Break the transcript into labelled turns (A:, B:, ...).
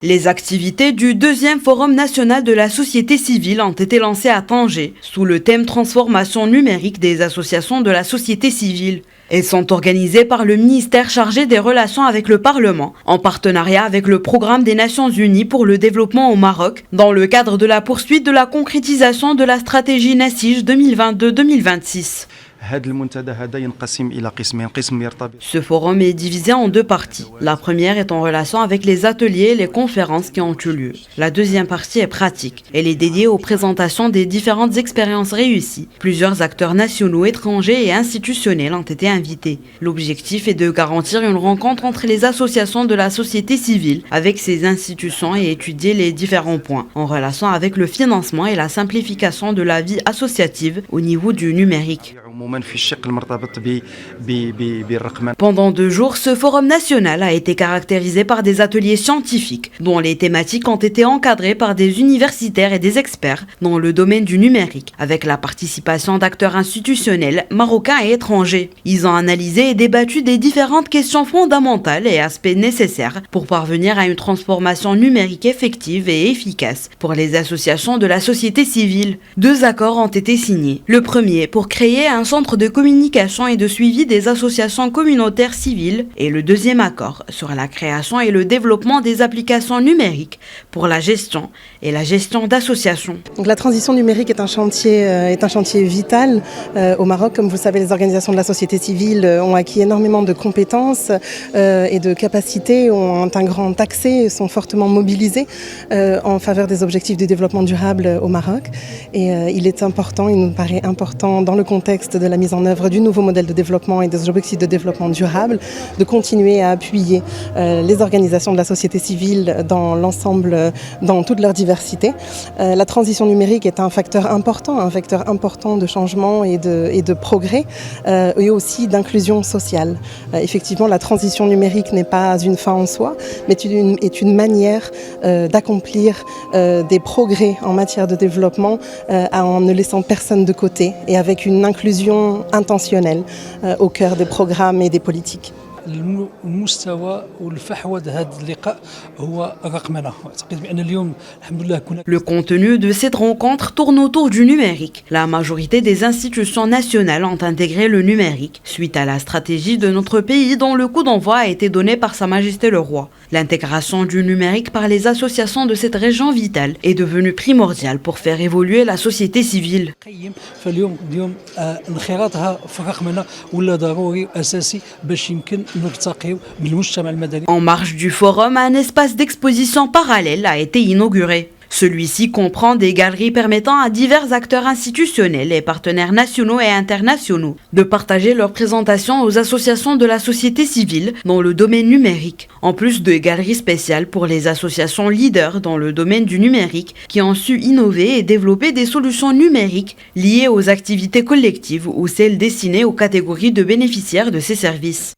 A: Les activités du deuxième Forum national de la société civile ont été lancées à Tanger sous le thème Transformation numérique des associations de la société civile. Elles sont organisées par le ministère chargé des relations avec le Parlement, en partenariat avec le Programme des Nations Unies pour le développement au Maroc, dans le cadre de la poursuite de la concrétisation de la stratégie NACIJ 2022-2026. Ce forum est divisé en deux parties. La première est en relation avec les ateliers et les conférences qui ont eu lieu. La deuxième partie est pratique. Elle est dédiée aux présentations des différentes expériences réussies. Plusieurs acteurs nationaux, étrangers et institutionnels ont été invités. L'objectif est de garantir une rencontre entre les associations de la société civile avec ces institutions et étudier les différents points en relation avec le financement et la simplification de la vie associative au niveau du numérique. Pendant 2 jours, ce forum national a été caractérisé par des ateliers scientifiques dont les thématiques ont été encadrées par des universitaires et des experts dans le domaine du numérique, avec la participation d'acteurs institutionnels, marocains et étrangers. Ils ont analysé et débattu des différentes questions fondamentales et aspects nécessaires pour parvenir à une transformation numérique effective et efficace pour les associations de la société civile. 2 accords ont été signés. Le premier pour créer un centre de communication et de suivi des associations communautaires civiles et le deuxième accord sur la création et le développement des applications numériques pour la gestion d'associations.
B: Donc la transition numérique est un chantier vital au Maroc. Comme vous le savez, les organisations de la société civile ont acquis énormément de compétences et de capacités, ont un grand accès, sont fortement mobilisées en faveur des objectifs du développement durable au Maroc. Et il nous paraît important dans le contexte de la mise en œuvre du nouveau modèle de développement et des objectifs de développement durable, de continuer à appuyer les organisations de la société civile dans l'ensemble, dans toute leur diversité. La transition numérique est un facteur important de changement et de progrès et aussi d'inclusion sociale. Effectivement, la transition numérique n'est pas une fin en soi, mais est une manière d'accomplir des progrès en matière de développement en ne laissant personne de côté et avec une inclusion intentionnelle au cœur des programmes et des politiques.
A: Le contenu de cette rencontre tourne autour du numérique. La majorité des institutions nationales ont intégré le numérique suite à la stratégie de notre pays dont le coup d'envoi a été donné par Sa Majesté le Roi. L'intégration du numérique par les associations de cette région vitale est devenue primordiale pour faire évoluer la société civile. En marge du forum, un espace d'exposition parallèle a été inauguré. Celui-ci comprend des galeries permettant à divers acteurs institutionnels et partenaires nationaux et internationaux de partager leurs présentations aux associations de la société civile dans le domaine numérique, en plus de galeries spéciales pour les associations leaders dans le domaine du numérique qui ont su innover et développer des solutions numériques liées aux activités collectives ou celles destinées aux catégories de bénéficiaires de ces services.